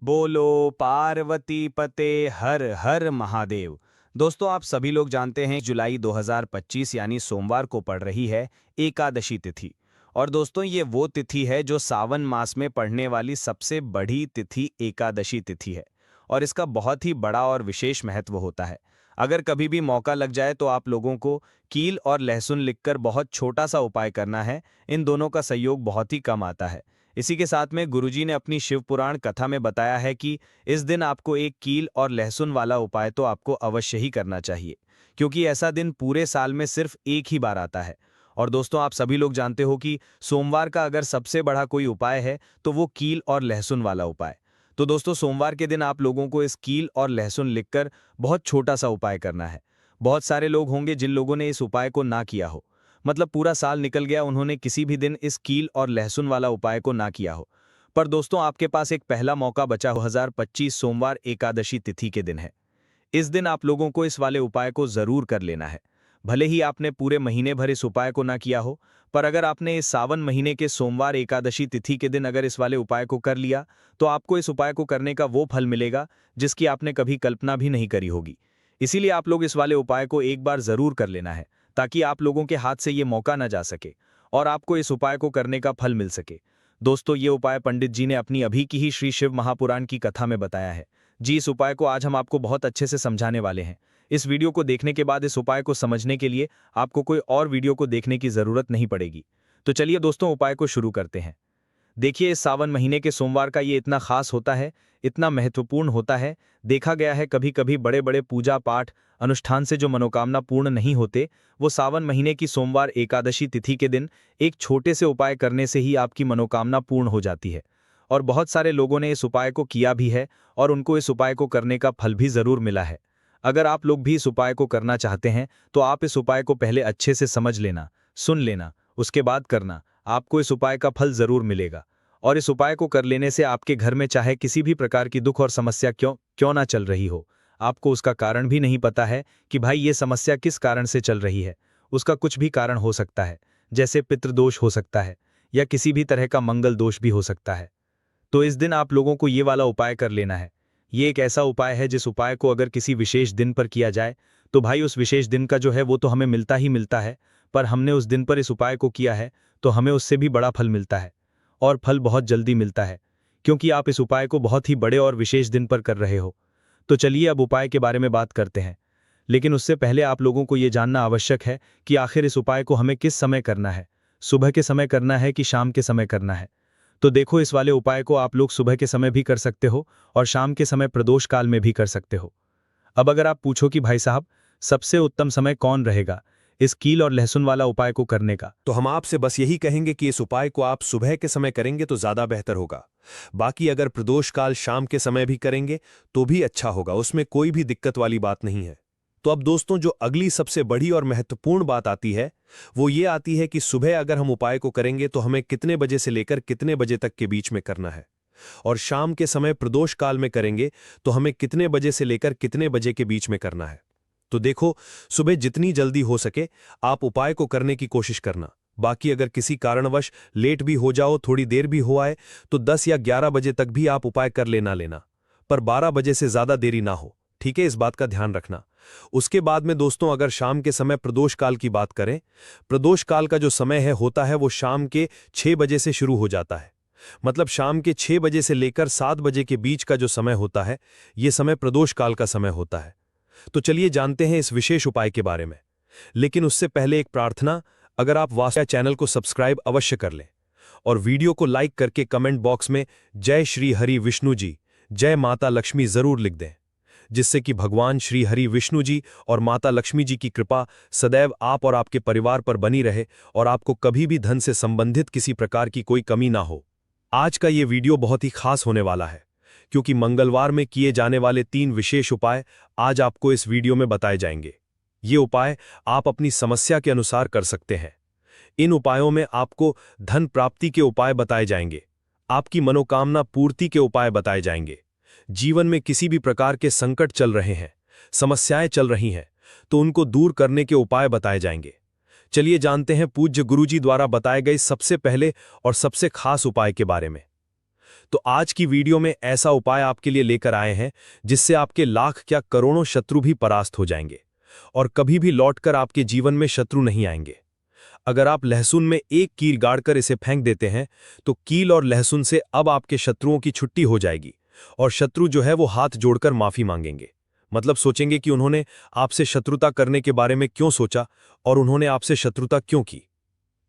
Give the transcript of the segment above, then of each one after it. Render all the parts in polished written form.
बोलो पार्वती पते हर हर महादेव। दोस्तों, आप सभी लोग जानते हैं जुलाई 2025 यानी सोमवार को पड़ रही है एकादशी तिथि। और दोस्तों, ये वो तिथि है जो सावन मास में पड़ने वाली सबसे बड़ी तिथि एकादशी तिथि है। और इसका बहुत ही बड़ा और विशेष महत्व होता है। अगर कभी भी मौका लग जाए तो आप लोगों को कील और लहसुन लिखकर बहुत छोटा सा उपाय करना है। इन दोनों का सहयोग बहुत ही कम आता है। इसी के साथ में गुरुजी ने अपनी शिव पुराण कथा में बताया है कि इस दिन आपको एक कील और लहसुन वाला उपाय तो आपको अवश्य ही करना चाहिए, क्योंकि ऐसा दिन पूरे साल में सिर्फ एक ही बार आता है। और दोस्तों, आप सभी लोग जानते हो कि सोमवार का अगर सबसे बड़ा कोई उपाय है तो वो कील और लहसुन वाला उपाय। तो दोस्तों, सोमवार के दिन आप लोगों को इस कील और लहसुन लिखकर बहुत छोटा सा उपाय करना है। बहुत सारे लोग होंगे जिन लोगों ने इस उपाय को ना किया हो, मतलब पूरा साल निकल गया, उन्होंने किसी भी दिन इस कील और लहसुन वाला उपाय को ना किया हो। पर दोस्तों, आपके पास एक पहला मौका बचा। 2025 सोमवार एकादशी तिथि के दिन है। इस दिन आप लोगों को इस वाले उपाय को जरूर कर लेना है। भले ही आपने पूरे महीने भर इस उपाय को ना किया हो, पर अगर आपने इस सावन महीने के सोमवार एकादशी तिथि के दिन अगर इस वाले उपाय को कर लिया, तो आपको इस उपाय को करने का वो फल मिलेगा जिसकी आपने कभी कल्पना भी नहीं करी होगी। इसीलिए आप लोग इस वाले उपाय को एक बार जरूर कर लेना है, ताकि आप लोगों के हाथ से ये मौका न जा सके और आपको इस उपाय को करने का फल मिल सके। दोस्तों, ये उपाय पंडित जी ने अपनी अभी की ही श्री शिव महापुराण की कथा में बताया है। जी, इस उपाय को आज हम आपको बहुत अच्छे से समझाने वाले हैं। इस वीडियो को देखने के बाद इस उपाय को समझने के लिए आपको कोई और वीडियो को देखने की जरूरत नहीं पड़ेगी। तो चलिए दोस्तों, उपाय को शुरू करते हैं। देखिए, इस सावन महीने के सोमवार का ये इतना खास होता है, इतना महत्वपूर्ण होता है। देखा गया है कभी कभी बड़े बड़े पूजा पाठ अनुष्ठान से जो मनोकामना पूर्ण नहीं होते, वो सावन महीने की सोमवार एकादशी तिथि के दिन एक छोटे से उपाय करने से ही आपकी मनोकामना पूर्ण हो जाती है। और बहुत सारे लोगों ने इस उपाय को किया भी है और उनको इस उपाय को करने का फल भी जरूर मिला है। अगर आप लोग भी इस उपाय को करना चाहते हैं तो आप इस उपाय को पहले अच्छे से समझ लेना, सुन लेना, उसके बाद करना। आपको इस उपाय का फल जरूर मिलेगा। और इस उपाय को कर लेने से आपके घर में चाहे किसी भी प्रकार की दुख और समस्या क्यों क्यों ना चल रही हो, आपको उसका कारण भी नहीं पता है कि भाई ये समस्या किस कारण से चल रही है। उसका कुछ भी कारण हो सकता है, जैसे पितृदोष हो सकता है या किसी भी तरह का मंगल दोष भी हो सकता है। तो इस दिन आप लोगों को ये वाला उपाय कर लेना है। ये एक ऐसा उपाय है जिस उपाय को अगर किसी विशेष दिन पर किया जाए तो भाई उस विशेष दिन का जो है वो तो हमें मिलता ही मिलता है, पर हमने उस दिन पर इस उपाय को किया है तो हमें उससे भी बड़ा फल मिलता है। और फल बहुत जल्दी मिलता है, क्योंकि आप इस उपाय को बहुत ही बड़े और विशेष दिन पर कर रहे हो। तो चलिए अब उपाय के बारे में बात करते हैं। लेकिन उससे पहले आप लोगों को ये जानना आवश्यक है कि आखिर इस उपाय को हमें किस समय करना है। सुबह के समय करना है कि शाम के समय करना है? तो देखो, इस वाले उपाय को आप लोग सुबह के समय भी कर सकते हो और शाम के समय प्रदोष काल में भी कर सकते हो। अब अगर आप पूछो कि भाई साहब, सबसे उत्तम समय कौन रहेगा इस कील और लहसुन वाला उपाय को करने का, तो हम आपसे बस यही कहेंगे कि इस उपाय को आप सुबह के समय करेंगे तो ज्यादा बेहतर होगा। बाकी अगर प्रदोष काल शाम के समय भी करेंगे तो भी अच्छा होगा, उसमें कोई भी दिक्कत वाली बात नहीं है। तो अब दोस्तों, जो अगली सबसे बड़ी और महत्वपूर्ण बात आती है वो ये आती है कि सुबह अगर हम उपाय को करेंगे तो हमें कितने बजे से लेकर कितने बजे तक के बीच में करना है, और शाम के समय प्रदोष काल में करेंगे तो हमें कितने बजे से लेकर कितने बजे के बीच में करना है। तो देखो, सुबह जितनी जल्दी हो सके आप उपाय को करने की कोशिश करना। बाकी अगर किसी कारणवश लेट भी हो जाओ, थोड़ी देर भी हो आए, तो 10 या 11 बजे तक भी आप उपाय कर लेना, पर 12 बजे से ज्यादा देरी ना हो। ठीक है, इस बात का ध्यान रखना। उसके बाद में दोस्तों, अगर शाम के समय प्रदोष काल की बात करें, प्रदोष काल का जो समय है होता है वो शाम के 6 बजे से शुरू हो जाता है। मतलब शाम के 6 बजे से लेकर 7 बजे के बीच का जो समय होता है, ये समय प्रदोष काल का समय होता है। तो चलिए जानते हैं इस विशेष उपाय के बारे में। लेकिन उससे पहले एक प्रार्थना, अगर आप वास्तव चैनल को सब्सक्राइब अवश्य कर लें और वीडियो को लाइक करके कमेंट बॉक्स में जय श्री हरि विष्णु जी, जय माता लक्ष्मी जरूर लिख दें, जिससे कि भगवान श्री हरि विष्णु जी और माता लक्ष्मी जी की कृपा सदैव आप और आपके परिवार पर बनी रहे और आपको कभी भी धन से संबंधित किसी प्रकार की कोई कमी ना हो। आज का ये वीडियो बहुत ही खास होने वाला है, क्योंकि मंगलवार में किए जाने वाले 3 विशेष उपाय आज आपको इस वीडियो में बताए जाएंगे। ये उपाय आप अपनी समस्या के अनुसार कर सकते हैं। इन उपायों में आपको धन प्राप्ति के उपाय बताए जाएंगे, आपकी मनोकामना पूर्ति के उपाय बताए जाएंगे। जीवन में किसी भी प्रकार के संकट चल रहे हैं, समस्याएं चल रही हैं, तो उनको दूर करने के उपाय बताए जाएंगे। चलिए जानते हैं पूज्य गुरुजी द्वारा बताए गए सबसे पहले और सबसे खास उपाय के बारे में। तो आज की वीडियो में ऐसा उपाय आपके लिए लेकर आए हैं जिससे आपके लाख क्या करोड़ों शत्रु भी परास्त हो जाएंगे और कभी भी लौटकर आपके जीवन में शत्रु नहीं आएंगे। अगर आप लहसुन में एक कील गाड़कर इसे फेंक देते हैं तो कील और लहसुन से अब आपके शत्रुओं की छुट्टी हो जाएगी और शत्रु जो है वो हाथ जोड़कर माफी मांगेंगे। मतलब सोचेंगे कि उन्होंने आपसे शत्रुता करने के बारे में क्यों सोचा और उन्होंने आपसे शत्रुता क्यों की।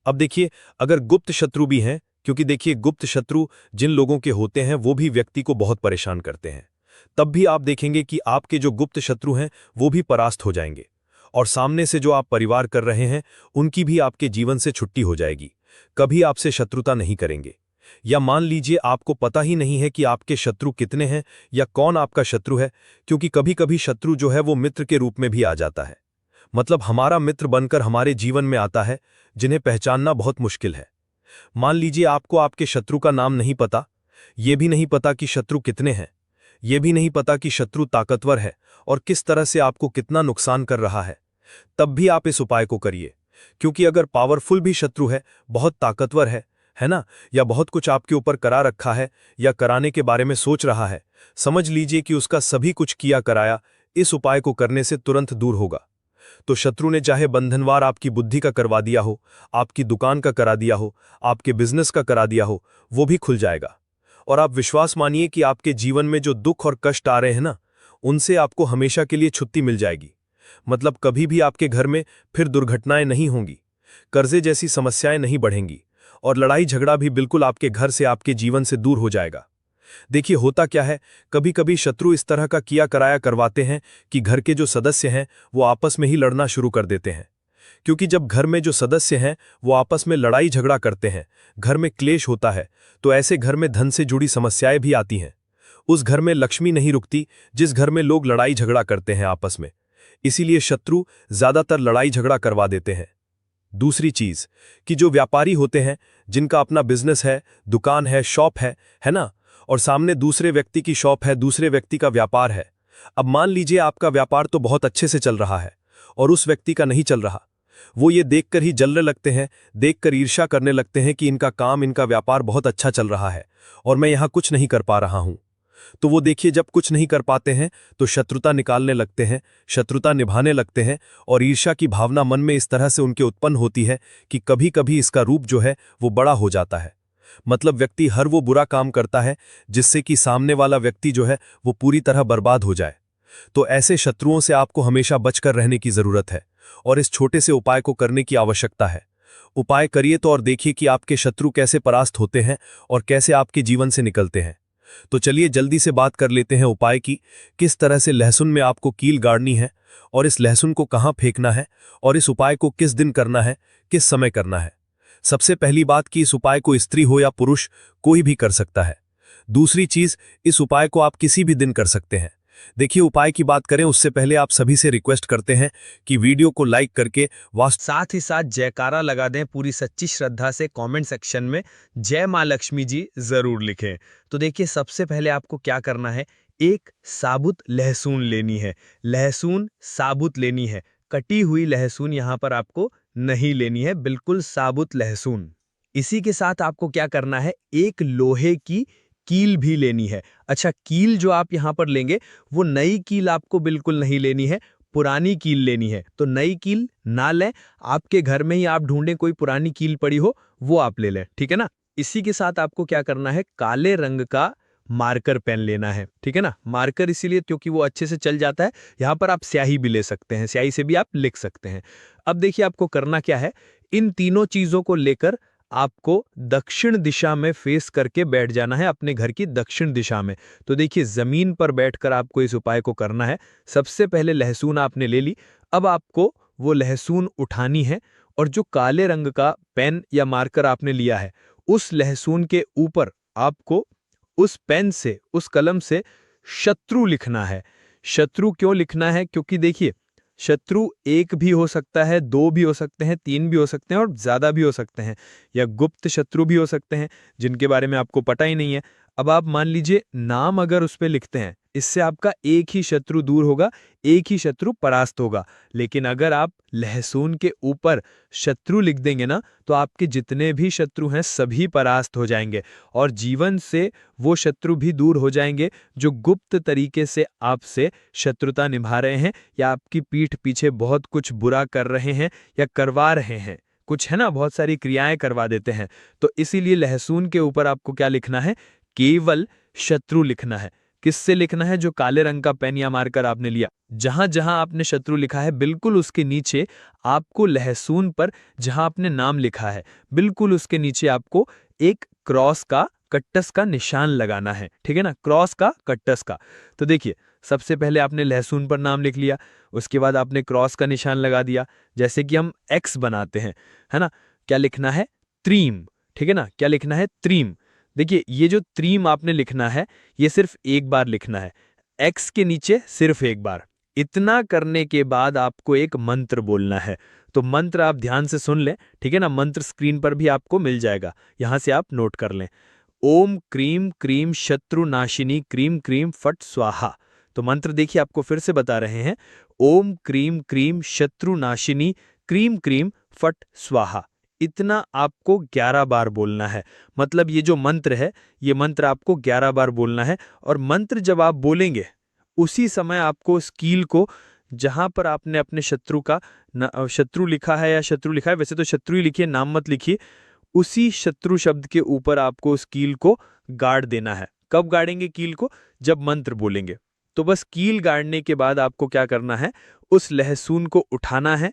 अब देखिए, अगर गुप्त शत्रु भी हैं, क्योंकि देखिए गुप्त शत्रु जिन लोगों के होते हैं वो भी व्यक्ति को बहुत परेशान करते हैं, तब भी आप देखेंगे कि आपके जो गुप्त शत्रु हैं वो भी परास्त हो जाएंगे और सामने से जो आप परिवार कर रहे हैं उनकी भी आपके जीवन से छुट्टी हो जाएगी, कभी आपसे शत्रुता नहीं करेंगे। या मान लीजिए आपको पता ही नहीं है कि आपके शत्रु कितने हैं या कौन आपका शत्रु है, क्योंकि कभी कभी शत्रु जो है वो मित्र के रूप में भी आ जाता है। मतलब हमारा मित्र बनकर हमारे जीवन में आता है, जिन्हें पहचानना बहुत मुश्किल है। मान लीजिए आपको आपके शत्रु का नाम नहीं पता, ये भी नहीं पता कि शत्रु कितने हैं, ये भी नहीं पता कि शत्रु ताकतवर है और किस तरह से आपको कितना नुकसान कर रहा है, तब भी आप इस उपाय को करिए। क्योंकि अगर पावरफुल भी शत्रु है, बहुत ताकतवर है ना, या बहुत कुछ आपके ऊपर करा रखा है या कराने के बारे में सोच रहा है, समझ लीजिए कि उसका सभी कुछ किया कराया इस उपाय को करने से तुरंत दूर होगा। तो शत्रु ने चाहे बंधनवार आपकी बुद्धि का करवा दिया हो, आपकी दुकान का करा दिया हो, आपके बिजनेस का करा दिया हो, वो भी खुल जाएगा। और आप विश्वास मानिए कि आपके जीवन में जो दुख और कष्ट आ रहे हैं ना, उनसे आपको हमेशा के लिए छुट्टी मिल जाएगी। मतलब कभी भी आपके घर में फिर दुर्घटनाएं नहीं होंगी, कर्जे जैसी समस्याएं नहीं बढ़ेंगी और लड़ाई झगड़ा भी बिल्कुल आपके घर से, आपके जीवन से दूर हो जाएगा। देखिए होता क्या है, कभी कभी शत्रु इस तरह का किया कराया करवाते हैं कि घर के जो सदस्य हैं वो आपस में ही लड़ना शुरू कर देते हैं। क्योंकि जब घर में जो सदस्य हैं वो आपस में लड़ाई झगड़ा करते हैं, घर में क्लेश होता है, तो ऐसे घर में धन से जुड़ी समस्याएं भी आती हैं। उस घर में लक्ष्मी नहीं रुकती जिस घर में लोग लड़ाई झगड़ा करते हैं आपस में। इसीलिए शत्रु ज्यादातर लड़ाई झगड़ा करवा देते हैं। दूसरी चीज कि जो व्यापारी होते हैं, जिनका अपना बिजनेस है, दुकान है, शॉप है ना, और सामने दूसरे व्यक्ति की शॉप है, दूसरे व्यक्ति का व्यापार है। अब मान लीजिए आपका व्यापार तो बहुत अच्छे से चल रहा है और उस व्यक्ति का नहीं चल रहा। वो ये देखकर ही जलने लगते हैं, देखकर ईर्ष्या करने लगते हैं कि इनका काम, इनका व्यापार बहुत अच्छा चल रहा है और मैं यहां कुछ नहीं कर पा रहा हूं। तो वो देखिए जब कुछ नहीं कर पाते हैं तो शत्रुता निकालने लगते हैं, शत्रुता निभाने लगते हैं और ईर्ष्या की भावना मन में इस तरह से उनके उत्पन्न होती है कि कभी कभी इसका रूप जो है वो बड़ा हो जाता है। मतलब व्यक्ति हर वो बुरा काम करता है जिससे कि सामने वाला व्यक्ति जो है वो पूरी तरह बर्बाद हो जाए। तो ऐसे शत्रुओं से आपको हमेशा बचकर रहने की जरूरत है और इस छोटे से उपाय को करने की आवश्यकता है। उपाय करिए तो और देखिए कि आपके शत्रु कैसे परास्त होते हैं और कैसे आपके जीवन से निकलते हैं। तो चलिए जल्दी से बात कर लेते हैं उपाय की, किस तरह से लहसुन में आपको कील गाड़नी है और इस लहसुन को कहाँ फेंकना है और इस उपाय को किस दिन करना है, किस समय करना है। सबसे पहली बात कि इस उपाय को स्त्री हो या पुरुष कोई भी कर सकता है। दूसरी चीज, इस उपाय को आप किसी भी दिन कर सकते हैं। देखिए उपाय की बात करें उससे पहले आप सभी से रिक्वेस्ट करते हैं कि वीडियो को लाइक करके साथ ही साथ जयकारा लगा दें पूरी सच्ची श्रद्धा से। कमेंट सेक्शन में जय मां लक्ष्मी जी जरूर लिखें। तो देखिए सबसे पहले आपको क्या करना है, एक साबुत लहसुन लेनी है। लहसुन साबुत लेनी है, कटी हुई लहसुन यहाँ पर आपको नहीं लेनी है, बिल्कुल साबुत लहसुन। इसी के साथ आपको क्या करना है, एक लोहे की कील भी लेनी है। अच्छा, कील जो आप यहाँ पर लेंगे वो नई कील आपको बिल्कुल नहीं लेनी है, पुरानी कील लेनी है। तो नई कील ना लें, आपके घर में ही आप ढूंढें कोई पुरानी कील पड़ी हो वो आप ले लें, ठीक है ना। इसी के साथ आपको क्या करना है, काले रंग का मार्कर पेन लेना है, ठीक है ना। मार्कर इसीलिए क्योंकि वो अच्छे से चल जाता है। यहाँ पर आप स्याही भी ले सकते हैं, स्याही से भी आप लिख सकते हैं। अब देखिए आपको करना क्या है, इन तीनों चीजों को लेकर आपको दक्षिण दिशा में फेस करके बैठ जाना है, अपने घर की दक्षिण दिशा में। तो देखिए जमीन पर बैठकर आपको इस उपाय को करना है। सबसे पहले लहसुन आपने ले ली, अब आपको वो लहसुन उठानी है और जो काले रंग का पेन या मार्कर आपने लिया है उस लहसुन के ऊपर आपको उस पेन से, उस कलम से शत्रु लिखना है। शत्रु क्यों लिखना है, क्योंकि देखिए शत्रु एक भी हो सकता है, दो भी हो सकते हैं, तीन भी हो सकते हैं और ज्यादा भी हो सकते हैं, या गुप्त शत्रु भी हो सकते हैं जिनके बारे में आपको पता ही नहीं है। अब आप मान लीजिए नाम अगर उस पे लिखते हैं, इससे आपका एक ही शत्रु दूर होगा, एक ही शत्रु परास्त होगा। लेकिन अगर आप लहसुन के ऊपर शत्रु लिख देंगे ना, तो आपके जितने भी शत्रु हैं सभी परास्त हो जाएंगे और जीवन से वो शत्रु भी दूर हो जाएंगे जो गुप्त तरीके से आपसे शत्रुता निभा रहे हैं या आपकी पीठ पीछे बहुत कुछ बुरा कर रहे हैं या करवा रहे हैं। कुछ है ना, बहुत सारी क्रियाएं करवा देते हैं। तो इसीलिए लहसुन के ऊपर आपको क्या लिखना है? केवल शत्रु लिखना है। किससे लिखना है? जो काले रंग का पेन या मार्कर आपने लिया, जहां जहां आपने शत्रु लिखा है बिल्कुल उसके नीचे आपको लहसुन पर जहां आपने नाम लिखा है बिल्कुल उसके नीचे आपको एक क्रॉस का कट्टस का निशान लगाना है। ठीक है ना, क्रॉस का कट्टस का। तो देखिए, सबसे पहले आपने लहसुन पर नाम लिख लिया, उसके बाद आपने क्रॉस का निशान लगा दिया, जैसे कि हम एक्स बनाते हैं, है ना। क्या लिखना है? त्रीम। ठीक है ना, क्या लिखना है? त्रीम। देखिए, ये जो त्रीम आपने लिखना है ये सिर्फ एक बार लिखना है, एक्स के नीचे सिर्फ एक बार। इतना करने के बाद आपको एक मंत्र बोलना है। तो मंत्र आप ध्यान से सुन लें, ठीक है ना। मंत्र स्क्रीन पर भी आपको मिल जाएगा, यहां से आप नोट कर लें। ओम क्रीम क्रीम शत्रु नाशिनी क्रीम क्रीम फट स्वाहा। तो मंत्र देखिए, आपको फिर से बता रहे हैं। ओम क्रीम क्रीम शत्रु नाशिनी क्रीम क्रीम फट स्वाहा। इतना आपको 11 बार बोलना है। मतलब ये जो मंत्र है, ये मंत्र आपको 11 बार बोलना है। और मंत्र जब आप बोलेंगे उसी समय आपको उस कील को, जहां पर आपने अपने शत्रु का शत्रु लिखा है या शत्रु लिखा है, वैसे तो शत्रु ही लिखिए, नाम मत लिखिए, उसी शत्रु शब्द के ऊपर आपको उस कील को गाड़ देना है। कब गाड़ेंगे कील को? जब मंत्र बोलेंगे। तो बस कील गाड़ने के बाद आपको क्या करना है? उस लहसुन को उठाना है।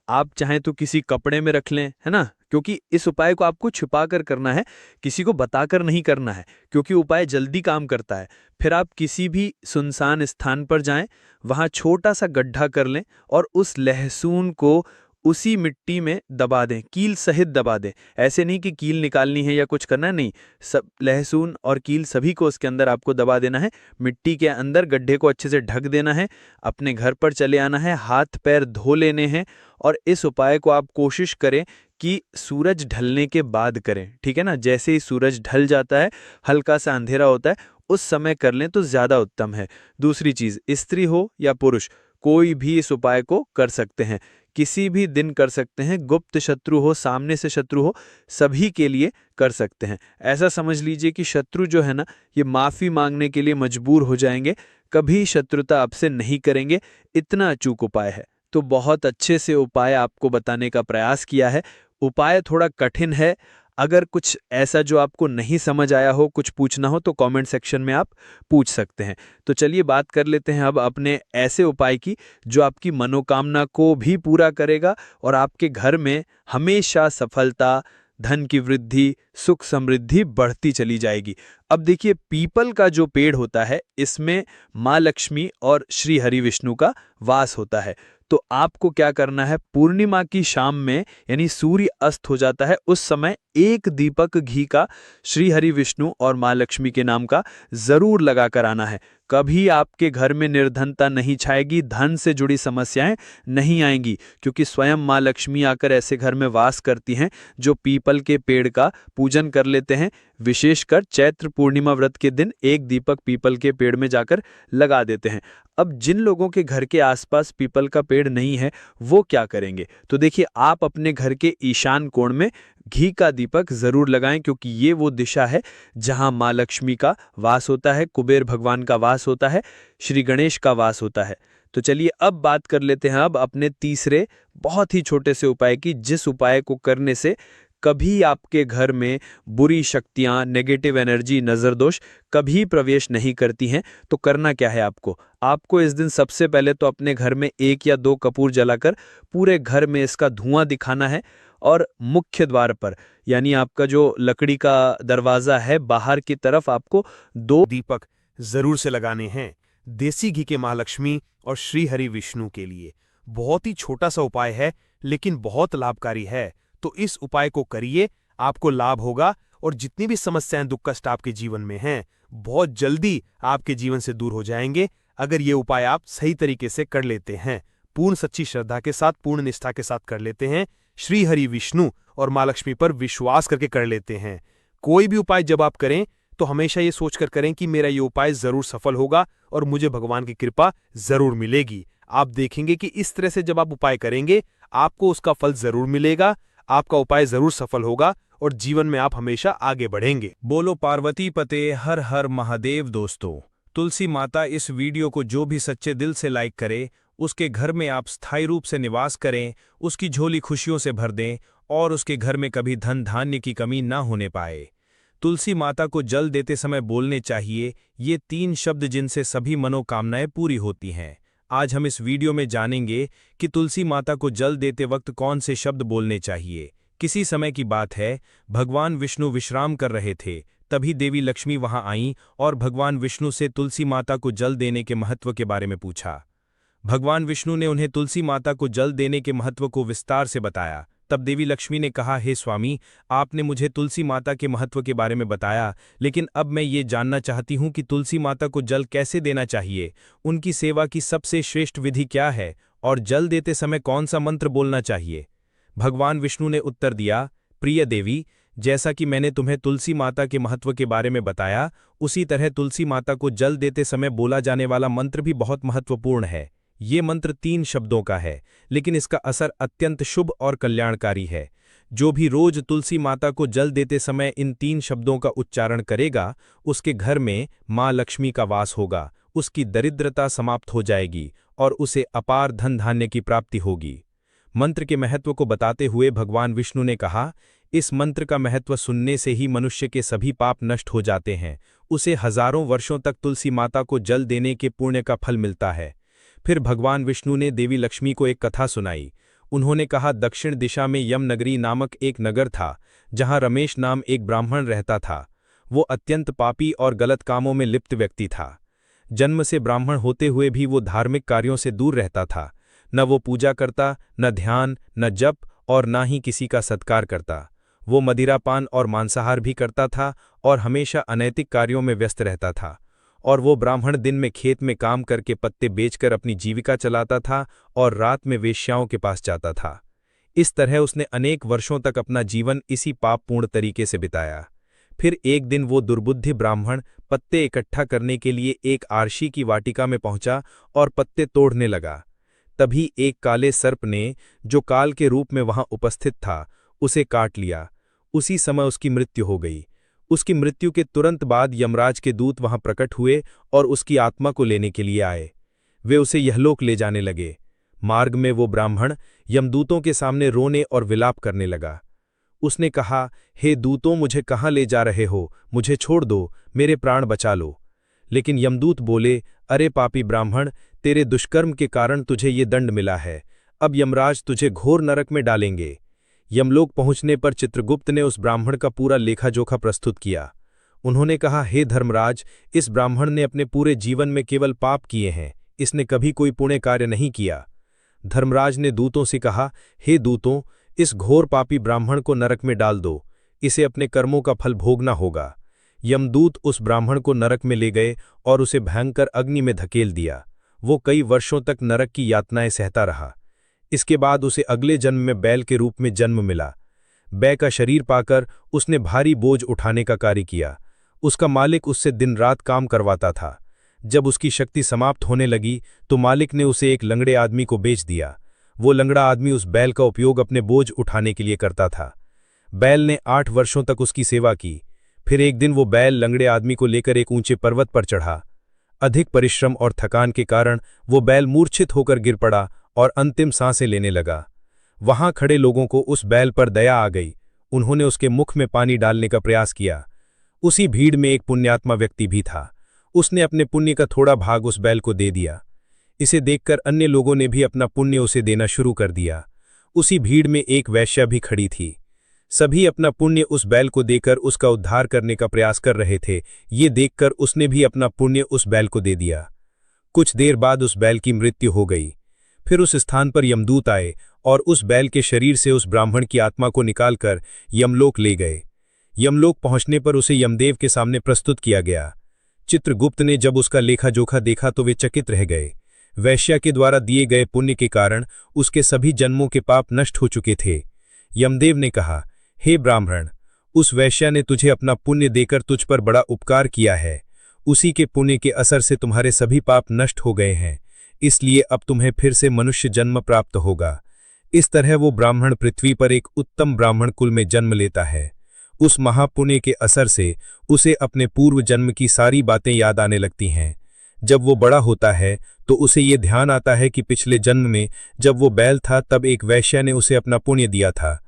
आप चाहें तो किसी कपड़े में रख लें, है ना, क्योंकि इस उपाय को आपको छुपा कर करना है, किसी को बताकर नहीं करना है, क्योंकि उपाय जल्दी काम करता है। फिर आप किसी भी सुनसान स्थान पर जाएं, वहां छोटा सा गड्ढा कर लें और उस लहसुन को उसी मिट्टी में दबा दें, कील सहित दबा दें। ऐसे नहीं कि कील निकालनी है या कुछ करना है, नहीं, सब लहसुन और कील सभी को उसके अंदर आपको दबा देना है। मिट्टी के अंदर गड्ढे को अच्छे से ढक देना है। अपने घर पर चले आना है, हाथ पैर धो लेने हैं। और इस उपाय को आप कोशिश करें कि सूरज ढलने के बाद करें। ठीक है ना, जैसे ही सूरज ढल जाता है, हल्का सा अंधेरा होता है, उस समय कर लें तो ज़्यादा उत्तम है। दूसरी चीज़, स्त्री हो या पुरुष, कोई भी इस उपाय को कर सकते हैं, किसी भी दिन कर सकते हैं। गुप्त शत्रु हो, सामने से शत्रु हो, सभी के लिए कर सकते हैं। ऐसा समझ लीजिए कि शत्रु जो है ना, ये माफ़ी मांगने के लिए मजबूर हो जाएंगे, कभी शत्रुता आपसे नहीं करेंगे। इतना अचूक उपाय है। तो बहुत अच्छे से उपाय आपको बताने का प्रयास किया है। उपाय थोड़ा कठिन है। अगर कुछ ऐसा जो आपको नहीं समझ आया हो, कुछ पूछना हो, तो कमेंट सेक्शन में आप पूछ सकते हैं। तो चलिए बात कर लेते हैं अब अपने ऐसे उपाय की जो आपकी मनोकामना को भी पूरा करेगा और आपके घर में हमेशा सफलता, धन की वृद्धि, सुख समृद्धि बढ़ती चली जाएगी। अब देखिए, पीपल का जो पेड़ होता है, इसमें माँ लक्ष्मी और श्री हरि विष्णु का वास होता है। तो आपको क्या करना है? पूर्णिमा की शाम में, यानी सूर्य अस्त हो जाता है, उस समय एक दीपक घी का श्री हरि विष्णु और माँ लक्ष्मी के नाम का जरूर लगा कर आना है। कभी आपके घर में निर्धनता नहीं छाएगी, धन से जुड़ी समस्याएं नहीं आएंगी, क्योंकि स्वयं माँ लक्ष्मी आकर ऐसे घर में वास करती हैं जो पीपल के पेड़ का पूजन कर लेते हैं। विशेषकर चैत्र पूर्णिमा व्रत के दिन एक दीपक पीपल के पेड़ में जाकर लगा देते हैं। अब जिन लोगों के घर के आसपास पीपल का पेड़ नहीं है, वो क्या करेंगे? तो देखिए, आप अपने घर के ईशान कोण में घी का दीपक जरूर लगाएं, क्योंकि ये वो दिशा है जहां माँ लक्ष्मी का वास होता है, कुबेर भगवान का वास होता है, श्री गणेश का वास होता है। तो चलिए अब बात कर लेते हैं अब अपने तीसरे बहुत ही छोटे से उपाय की, जिस उपाय को करने से कभी आपके घर में बुरी शक्तियां, नेगेटिव एनर्जी, नज़र दोष कभी प्रवेश नहीं करती हैं। तो करना क्या है आपको? आपको इस दिन सबसे पहले तो अपने घर में 1 या 2 कपूर जलाकर पूरे घर में इसका धुआं दिखाना है। और मुख्य द्वार पर, यानी आपका जो लकड़ी का दरवाज़ा है, बाहर की तरफ आपको 2 दीपक जरूर से लगाने हैं, देसी घी के महालक्ष्मी और श्री हरि विष्णु के लिए। बहुत ही छोटा सा उपाय है, लेकिन बहुत लाभकारी है। तो इस उपाय को करिए, आपको लाभ होगा और जितनी भी समस्याएं, दुख कष्ट आपके जीवन में हैं, बहुत जल्दी आपके जीवन से दूर हो जाएंगे, अगर ये उपाय आप सही तरीके से कर लेते हैं, पूर्ण सच्ची श्रद्धा के साथ, पूर्ण निष्ठा के साथ कर लेते हैं, श्री हरि विष्णु और माँ लक्ष्मी पर विश्वास करके कर लेते हैं। कोई भी उपाय जब आप करें तो हमेशा ये सोचकर करें कि मेरा ये उपाय जरूर सफल होगा और मुझे भगवान की कृपा जरूर मिलेगी। आप देखेंगे कि इस तरह से जब आप उपाय करेंगे आपको उसका फल जरूर मिलेगा, आपका उपाय जरूर सफल होगा और जीवन में आप हमेशा आगे बढ़ेंगे। बोलो पार्वती पते हर हर महादेव। दोस्तों, तुलसी माता इस वीडियो को जो भी सच्चे दिल से लाइक करे उसके घर में आप स्थायी रूप से निवास करें, उसकी झोली खुशियों से भर दें और उसके घर में कभी धन धान्य की कमी ना होने पाए। तुलसी माता को जल देते समय बोलने चाहिए ये 3 शब्द जिनसे सभी मनोकामनाएं पूरी होती हैं। आज हम इस वीडियो में जानेंगे कि तुलसी माता को जल देते वक्त कौन से शब्द बोलने चाहिए। किसी समय की बात है, भगवान विष्णु विश्राम कर रहे थे, तभी देवी लक्ष्मी वहां आईं और भगवान विष्णु से तुलसी माता को जल देने के महत्व के बारे में पूछा। भगवान विष्णु ने उन्हें तुलसी माता को जल देने के महत्व को विस्तार से बताया। तब देवी लक्ष्मी ने कहा, हे स्वामी, आपने मुझे तुलसी माता के महत्व के बारे में बताया, लेकिन अब मैं ये जानना चाहती हूँ कि तुलसी माता को जल कैसे देना चाहिए, उनकी सेवा की सबसे श्रेष्ठ विधि क्या है और जल देते समय कौन सा मंत्र बोलना चाहिए। भगवान विष्णु ने उत्तर दिया, प्रिय देवी, जैसा कि मैंने तुम्हें तुलसी माता के महत्व के बारे में बताया, उसी तरह तुलसी माता को जल देते समय बोला जाने वाला मंत्र भी बहुत महत्वपूर्ण है। ये मंत्र 3 शब्दों का है, लेकिन इसका असर अत्यंत शुभ और कल्याणकारी है। जो भी रोज तुलसी माता को जल देते समय इन 3 शब्दों का उच्चारण करेगा, उसके घर में माँ लक्ष्मी का वास होगा, उसकी दरिद्रता समाप्त हो जाएगी और उसे अपार धन धान्य की प्राप्ति होगी। मंत्र के महत्व को बताते हुए भगवान विष्णु ने कहा, इस मंत्र का महत्व सुनने से ही मनुष्य के सभी पाप नष्ट हो जाते हैं। उसे हजारों वर्षों तक तुलसी माता को जल देने के पुण्य का फल मिलता है। फिर भगवान विष्णु ने देवी लक्ष्मी को एक कथा सुनाई। उन्होंने कहा, दक्षिण दिशा में यमनगरी नामक एक नगर था, जहां रमेश नाम एक ब्राह्मण रहता था। वो अत्यंत पापी और गलत कामों में लिप्त व्यक्ति था। जन्म से ब्राह्मण होते हुए भी वो धार्मिक कार्यों से दूर रहता था। न वो पूजा करता, न ध्यान, न जप और न ही किसी का सत्कार करता। वो मदिरापान और मांसाहार भी करता था और हमेशा अनैतिक कार्यों में व्यस्त रहता था। और वो ब्राह्मण दिन में खेत में काम करके पत्ते बेचकर अपनी जीविका चलाता था और रात में वेश्याओं के पास जाता था। इस तरह उसने अनेक वर्षों तक अपना जीवन इसी पापपूर्ण तरीके से बिताया। फिर एक दिन वो दुर्बुद्धि ब्राह्मण पत्ते इकट्ठा करने के लिए एक आरशी की वाटिका में पहुंचा और पत्ते तोड़ने लगा। तभी एक काले सर्प ने, जो काल के रूप में वहां उपस्थित था, उसे काट लिया। उसी समय उसकी मृत्यु हो गई। उसकी मृत्यु के तुरंत बाद यमराज के दूत वहां प्रकट हुए और उसकी आत्मा को लेने के लिए आए। वे उसे यहलोक ले जाने लगे। मार्ग में वो ब्राह्मण यमदूतों के सामने रोने और विलाप करने लगा। उसने कहा, हे दूतों, मुझे कहाँ ले जा रहे हो? मुझे छोड़ दो, मेरे प्राण बचा लो। लेकिन यमदूत बोले, अरे पापी ब्राह्मण, तेरे दुष्कर्म के कारण तुझे ये दंड मिला है। अब यमराज तुझे घोर नरक में डालेंगे। यमलोक पहुंचने पर चित्रगुप्त ने उस ब्राह्मण का पूरा लेखा-जोखा प्रस्तुत किया। उन्होंने कहा, हे धर्मराज, इस ब्राह्मण ने अपने पूरे जीवन में केवल पाप किए हैं, इसने कभी कोई पुण्य कार्य नहीं किया। धर्मराज ने दूतों से कहा, हे दूतों, इस घोर पापी ब्राह्मण को नरक में डाल दो, इसे अपने कर्मों का फल भोगना होगा। यमदूत उस ब्राह्मण को नरक में ले गए और उसे भयंकर अग्नि में धकेल दिया। वो कई वर्षों तक नरक की यातनाएं सहता रहा। इसके बाद उसे अगले जन्म में बैल के रूप में जन्म मिला। बैल का शरीर पाकर उसने भारी बोझ उठाने का कार्य किया। उसका मालिक उससे दिन रात काम करवाता था। जब उसकी शक्ति समाप्त होने लगी तो मालिक ने उसे एक लंगड़े आदमी को बेच दिया। वो लंगड़ा आदमी उस बैल का उपयोग अपने बोझ उठाने के लिए करता था। बैल ने 8 वर्षों तक उसकी सेवा की। फिर एक दिन वो बैल लंगड़े आदमी को लेकर एक ऊंचे पर्वत पर चढ़ा। अधिक परिश्रम और थकान के कारण वो बैल मूर्छित होकर गिर पड़ा और अंतिम सांसें लेने लगा। वहां खड़े लोगों को उस बैल पर दया आ गई। उन्होंने उसके मुख में पानी डालने का प्रयास किया। उसी भीड़ में एक पुण्यात्मा व्यक्ति भी था। उसने अपने पुण्य का थोड़ा भाग उस बैल को दे दिया। इसे देखकर अन्य लोगों ने भी अपना पुण्य उसे देना शुरू कर दिया। उसी भीड़ में एक वैश्या भी खड़ी थी। सभी अपना पुण्य उस बैल को देकर उसका उद्धार करने का प्रयास कर रहे थे। ये देखकर उसने भी अपना पुण्य उस बैल को दे दिया। कुछ देर बाद उस बैल की मृत्यु हो गई। फिर उस स्थान पर यमदूत आए और उस बैल के शरीर से उस ब्राह्मण की आत्मा को निकालकर यमलोक ले गए। यमलोक पहुंचने पर उसे यमदेव के सामने प्रस्तुत किया गया। चित्रगुप्त ने जब उसका लेखा जोखा देखा तो वे चकित रह गए। वैश्या के द्वारा दिए गए पुण्य के कारण उसके सभी जन्मों के पाप नष्ट हो चुके थे। यमदेव ने कहा, हे ब्राह्मण, उस वैश्या ने तुझे अपना पुण्य देकर तुझ पर बड़ा उपकार किया है। उसी के पुण्य के असर से तुम्हारे सभी पाप नष्ट हो गए हैं, इसलिए अब तुम्हें फिर से मनुष्य जन्म प्राप्त होगा। इस तरह वो ब्राह्मण पृथ्वी पर एक उत्तम ब्राह्मण कुल में जन्म लेता है। उस महापुण्य के असर से उसे अपने पूर्व जन्म की सारी बातें याद आने लगती हैं। जब वो बड़ा होता है तो उसे ये ध्यान आता है कि पिछले जन्म में जब वो बैल था तब एक वैश्या ने उसे अपना पुण्य दिया था।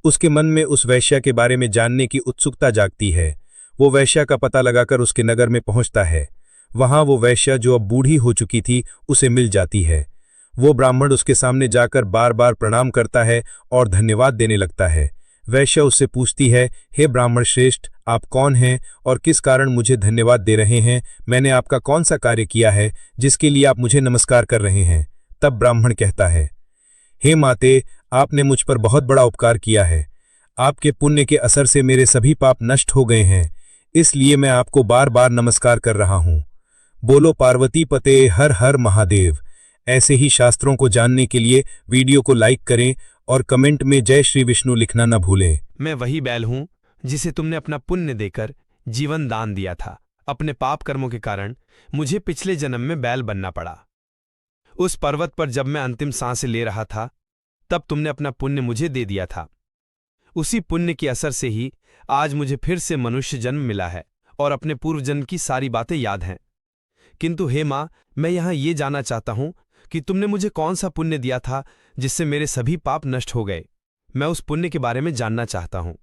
उसके मन में उस वैश्या के बारे में जानने की उत्सुकता जागती है। वो वैश्या का पता लगाकर उसके नगर में पहुंचता है। वहां वो वैश्या जो अब बूढ़ी हो चुकी थी उसे मिल जाती है। वो ब्राह्मण उसके सामने जाकर बार बार प्रणाम करता है और धन्यवाद देने लगता है। वैश्या उससे पूछती है, हे ब्राह्मण श्रेष्ठ, आप कौन हैं और किस कारण मुझे धन्यवाद दे रहे हैं? मैंने आपका कौन सा कार्य किया है जिसके लिए आप मुझे नमस्कार कर रहे हैं? तब ब्राह्मण कहता है, हे माते, आपने मुझ पर बहुत बड़ा उपकार किया है। आपके पुण्य के असर से मेरे सभी पाप नष्ट हो गए हैं, इसलिए मैं आपको बार बार नमस्कार कर रहा हूं। बोलो पार्वती पते हर हर महादेव। ऐसे ही शास्त्रों को जानने के लिए वीडियो को लाइक करें और कमेंट में जय श्री विष्णु लिखना न भूलें। मैं वही बैल हूं जिसे तुमने अपना पुण्य देकर जीवन दान दिया था। अपने पाप कर्मों के कारण मुझे पिछले जन्म में बैल बनना पड़ा। उस पर्वत पर जब मैं अंतिम सांसें ले रहा था तब तुमने अपना पुण्य मुझे दे दिया था। उसी पुण्य के असर से ही आज मुझे फिर से मनुष्य जन्म मिला है और अपने पूर्व जन्म की सारी बातें याद हैं। किंतु हे मां, मैं यहां ये जानना चाहता हूं कि तुमने मुझे कौन सा पुण्य दिया था जिससे मेरे सभी पाप नष्ट हो गए। मैं उस पुण्य के बारे में जानना चाहता हूं।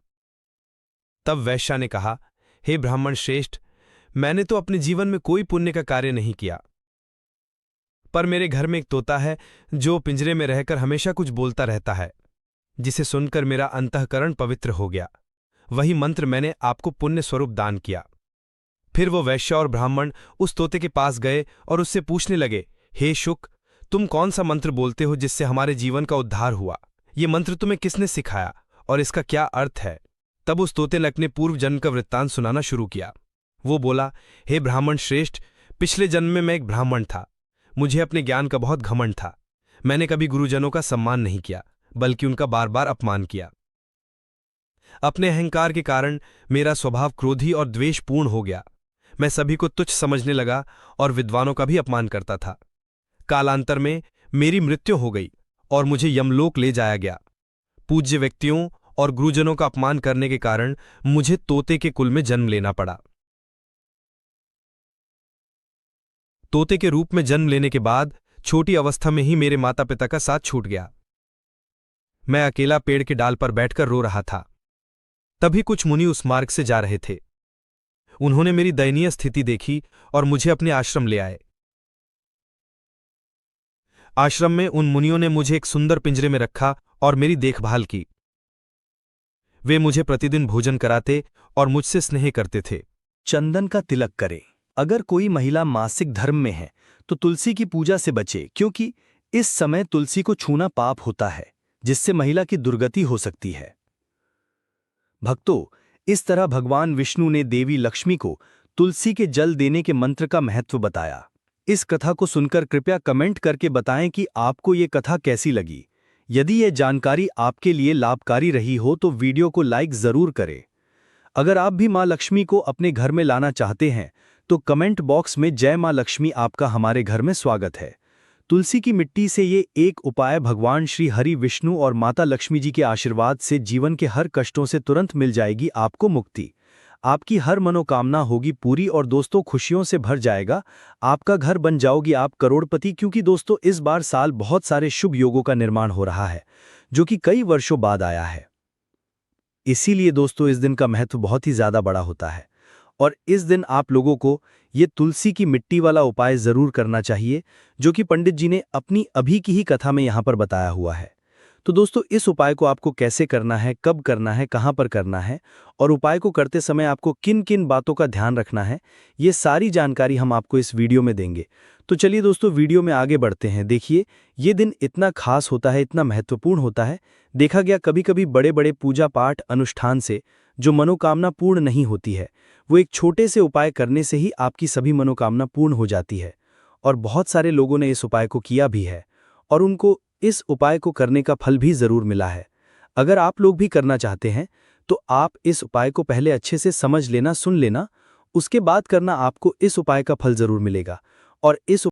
तब वैश्या ने कहा, हे ब्राह्मण श्रेष्ठ, मैंने तो अपने जीवन में कोई पुण्य का कार्य नहीं किया, पर मेरे घर में एक तोता है जो पिंजरे में रहकर हमेशा कुछ बोलता रहता है, जिसे सुनकर मेरा अंतःकरण पवित्र हो गया। वही मंत्र मैंने आपको पुण्य स्वरूप दान किया। फिर वो वैश्या और ब्राह्मण उस तोते के पास गए और उससे पूछने लगे, हे शुक, तुम कौन सा मंत्र बोलते हो जिससे हमारे जीवन का उद्धार हुआ? ये मंत्र तुम्हें किसने सिखाया और इसका क्या अर्थ है? तब उस तोते ने अपने पूर्व जन्म का वृत्तांत सुनाना शुरू किया। वो बोला, हे ब्राह्मण श्रेष्ठ, पिछले जन्म में मैं एक ब्राह्मण था। मुझे अपने ज्ञान का बहुत घमंड था। मैंने कभी गुरुजनों का सम्मान नहीं किया, बल्कि उनका बार बार अपमान किया। अपने अहंकार के कारण मेरा स्वभाव क्रोधी और द्वेषपूर्ण हो गया। मैं सभी को तुच्छ समझने लगा और विद्वानों का भी अपमान करता था। कालांतर में मेरी मृत्यु हो गई और मुझे यमलोक ले जाया गया। पूज्य व्यक्तियों और गुरुजनों का अपमान करने के कारण मुझे तोते के कुल में जन्म लेना पड़ा। तोते के रूप में जन्म लेने के बाद छोटी अवस्था में ही मेरे माता पिता का साथ छूट गया। मैं अकेला पेड़ के डाल पर बैठकर रो रहा था। तभी कुछ मुनि उस मार्ग से जा रहे थे। उन्होंने मेरी दयनीय स्थिति देखी और मुझे अपने आश्रम ले आए। आश्रम में उन मुनियों ने मुझे एक सुंदर पिंजरे में रखा और मेरी देखभाल की। वे मुझे प्रतिदिन भोजन कराते और मुझसे स्नेह करते थे। चंदन का तिलक करें। अगर कोई महिला मासिक धर्म में है तो तुलसी की पूजा से बचे, क्योंकि इस समय तुलसी को छूना पाप होता है, जिससे महिला की दुर्गति हो सकती है। भक्तों, इस तरह भगवान विष्णु ने देवी लक्ष्मी को तुलसी के जल देने के मंत्र का महत्व बताया। इस कथा को सुनकर कृपया कमेंट करके बताएं कि आपको ये कथा कैसी लगी। यदि ये जानकारी आपके लिए लाभकारी रही हो तो वीडियो को लाइक जरूर करें। अगर आप भी मां लक्ष्मी को अपने घर में लाना चाहते हैं तो कमेंट बॉक्स में जय मां लक्ष्मी आपका हमारे घर में स्वागत है। तुलसी की मिट्टी से ये एक उपाय भगवान श्री हरि विष्णु और माता लक्ष्मी जी के आशीर्वाद से जीवन के हर कष्टों से तुरंत मिल जाएगी आपको मुक्ति। आपकी हर मनोकामना होगी पूरी और दोस्तों खुशियों से भर जाएगा। आपका घर बन जाओगी आप करोड़पति, क्योंकि दोस्तों इस बार साल बहुत सारे शुभ योगों का निर्माण हो रहा है जो कि कई वर्षों बाद आया है। इसीलिए दोस्तों इस दिन का महत्व बहुत ही ज्यादा बड़ा होता है और इस दिन आप लोगों को ये तुलसी की मिट्टी वाला उपाय जरूर करना चाहिए, जो कि पंडित जी ने अपनी अभी की ही कथा में यहाँ पर बताया हुआ है। तो दोस्तों इस उपाय को आपको कैसे करना है, कब करना है, कहाँ पर करना है और उपाय को करते समय आपको किन किन बातों का ध्यान रखना है, ये सारी जानकारी हम आपको इस वीडियो में देंगे। तो चलिए दोस्तों वीडियो में आगे बढ़ते हैं। देखिए ये दिन इतना खास होता है, इतना महत्वपूर्ण होता है। देखा गया कभी कभी बड़े बड़े पूजा पाठ अनुष्ठान से जो मनोकामना पूर्ण नहीं होती है, वो एक छोटे से उपाय करने से ही आपकी सभी मनोकामना पूर्ण हो जाती है। और बहुत सारे लोगों ने इस उपाय को किया भी है और उनको इस उपाय को करने का फल भी जरूर मिला है। अगर आप लोग भी करना चाहते हैं तो आप इस उपाय को पहले अच्छे से समझ लेना, सुन लेना, उसके बाद करना, आपको इस उपाय का फल जरूर मिलेगा। और इस